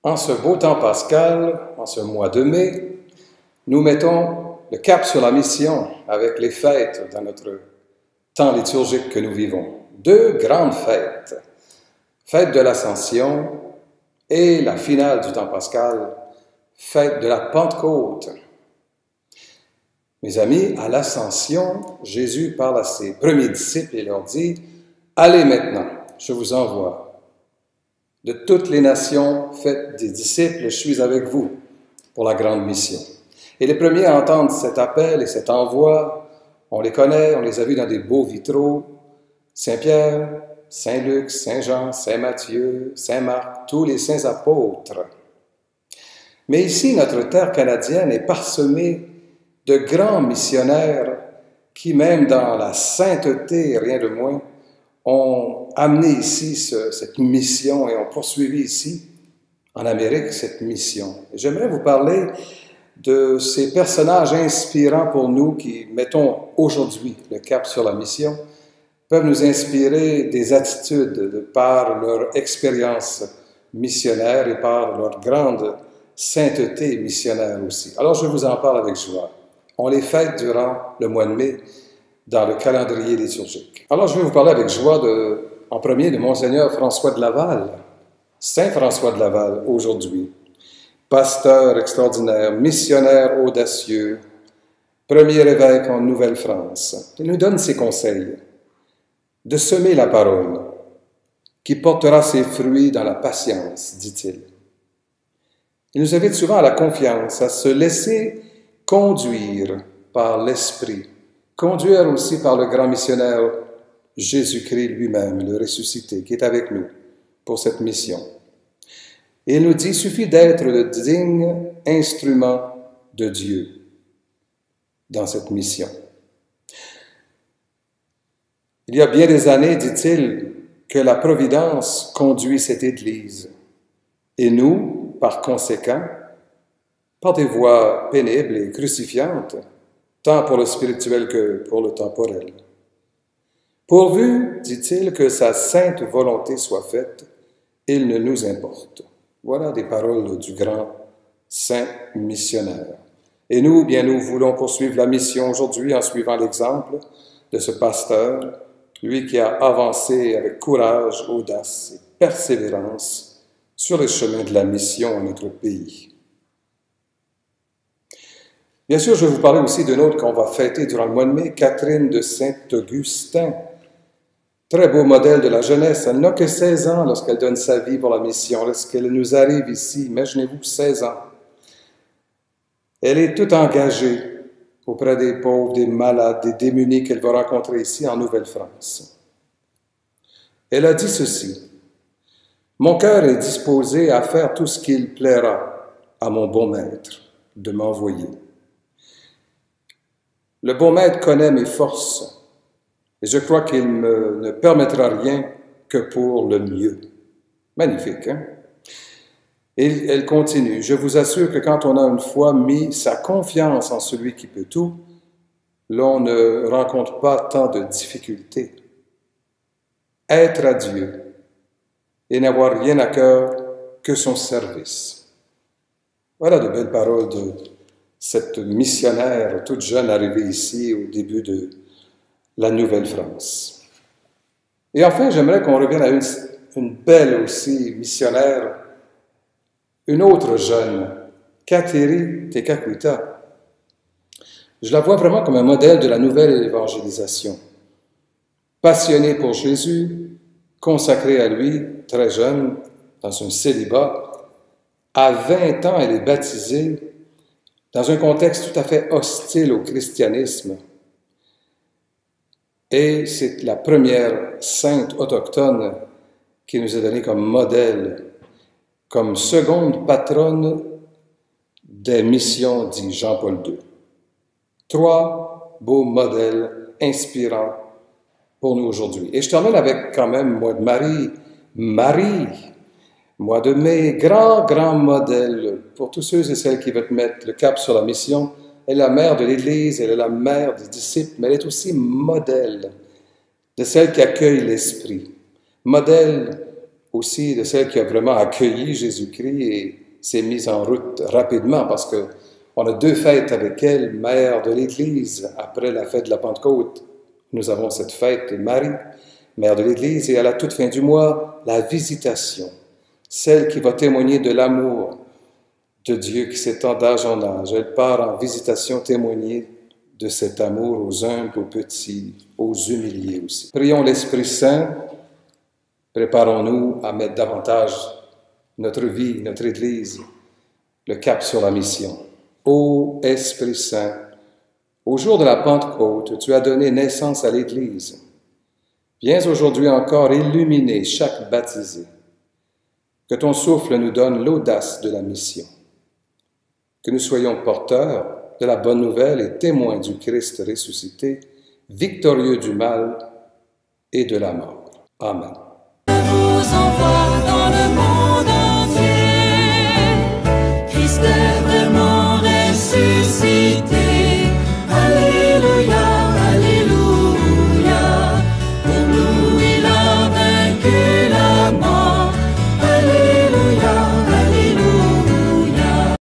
En ce beau temps pascal, en ce mois de mai, nous mettons le cap sur la mission avec les fêtes dans notre temps liturgique que nous vivons. Deux grandes fêtes, fête de l'Ascension et la finale du temps pascal, fête de la Pentecôte. Mes amis, à l'Ascension, Jésus parle à ses premiers disciples et leur dit « Allez maintenant, je vous envoie. De toutes les nations, faites des disciples, je suis avec vous pour la grande mission. » Et les premiers à entendre cet appel et cet envoi, on les connaît, on les a vus dans des beaux vitraux, Saint-Pierre, Saint-Luc, Saint-Jean, Saint-Matthieu, Saint-Marc, tous les saints apôtres. Mais ici, notre terre canadienne est parsemée de grands missionnaires qui, même dans la sainteté, rien de moins, ont amené ici cette mission et ont poursuivi ici, en Amérique, cette mission. J'aimerais vous parler de ces personnages inspirants pour nous qui mettons aujourd'hui le cap sur la mission, peuvent nous inspirer des attitudes de par leur expérience missionnaire et par leur grande sainteté missionnaire aussi. Alors je vous en parle avec joie. On les fête durant le mois de mai dans le calendrier liturgique. Alors je vais vous parler avec joie en premier de Monseigneur François de Laval, Saint François de Laval aujourd'hui, pasteur extraordinaire, missionnaire audacieux, premier évêque en Nouvelle-France. Il nous donne ses conseils de semer la parole qui portera ses fruits dans la patience, dit-il. Il nous invite souvent à la confiance, à se laisser conduire par l'Esprit, conduire aussi par le grand missionnaire Jésus-Christ lui-même, le ressuscité, qui est avec nous pour cette mission. Et il nous dit, il suffit d'être le digne instrument de Dieu dans cette mission. Il y a bien des années, dit-il, que la Providence conduit cette Église. Et nous, par conséquent, par des voies pénibles et crucifiantes, tant pour le spirituel que pour le temporel. Pourvu, dit-il, que sa sainte volonté soit faite, il ne nous importe. Voilà des paroles du grand saint missionnaire. Et nous, bien, nous voulons poursuivre la mission aujourd'hui en suivant l'exemple de ce pasteur, lui qui a avancé avec courage, audace et persévérance sur les chemins de la mission à notre pays. Bien sûr, je vais vous parler aussi d'une autre qu'on va fêter durant le mois de mai, Catherine de Saint-Augustin. Très beau modèle de la jeunesse. Elle n'a que 16 ans lorsqu'elle donne sa vie pour la mission. Lorsqu'elle nous arrive ici, imaginez-vous 16 ans. Elle est toute engagée auprès des pauvres, des malades, des démunis qu'elle va rencontrer ici en Nouvelle-France. Elle a dit ceci: « Mon cœur est disposé à faire tout ce qu'il plaira à mon bon maître de m'envoyer. Le bon maître connaît mes forces, et je crois qu'il ne permettra rien que pour le mieux. » Magnifique, hein? Et elle continue. « Je vous assure que quand on a une fois mis sa confiance en celui qui peut tout, l'on ne rencontre pas tant de difficultés. Être à Dieu et n'avoir rien à cœur que son service. » Voilà de belles paroles de cette missionnaire toute jeune arrivée ici au début de la Nouvelle-France. Et enfin, j'aimerais qu'on revienne à une belle aussi missionnaire, une autre jeune, Kateri Tekakwitha. Je la vois vraiment comme un modèle de la nouvelle évangélisation. Passionnée pour Jésus, consacrée à lui, très jeune, dans un célibat, à 20 ans, elle est baptisée dans un contexte tout à fait hostile au christianisme. Et c'est la première sainte autochtone qui nous est donnée comme modèle, comme seconde patronne des missions, dit Jean-Paul II. 3 beaux modèles inspirants pour nous aujourd'hui. Et je termine avec quand même mois de Marie, mois de mai, grand modèle pour tous ceux et celles qui veulent mettre le cap sur la mission. Elle est la mère de l'Église, elle est la mère des disciples, mais elle est aussi modèle de celle qui accueille l'Esprit. Modèle aussi de celle qui a vraiment accueilli Jésus-Christ et s'est mise en route rapidement parce que on a 2 fêtes avec elle, mère de l'Église. Après la fête de la Pentecôte, nous avons cette fête de Marie, mère de l'Église, et à la toute fin du mois, la visitation, celle qui va témoigner de l'amour de Dieu qui s'étend d'âge en âge. Elle part en visitation témoigner de cet amour aux humbles, aux petits, aux humiliés aussi. Prions l'Esprit Saint, préparons-nous à mettre davantage notre vie, notre Église, le cap sur la mission. Ô Esprit Saint, au jour de la Pentecôte, tu as donné naissance à l'Église. Viens aujourd'hui encore illuminer chaque baptisé. Que ton souffle nous donne l'audace de la mission. Que nous soyons porteurs de la bonne nouvelle et témoins du Christ ressuscité, victorieux du mal et de la mort. Amen.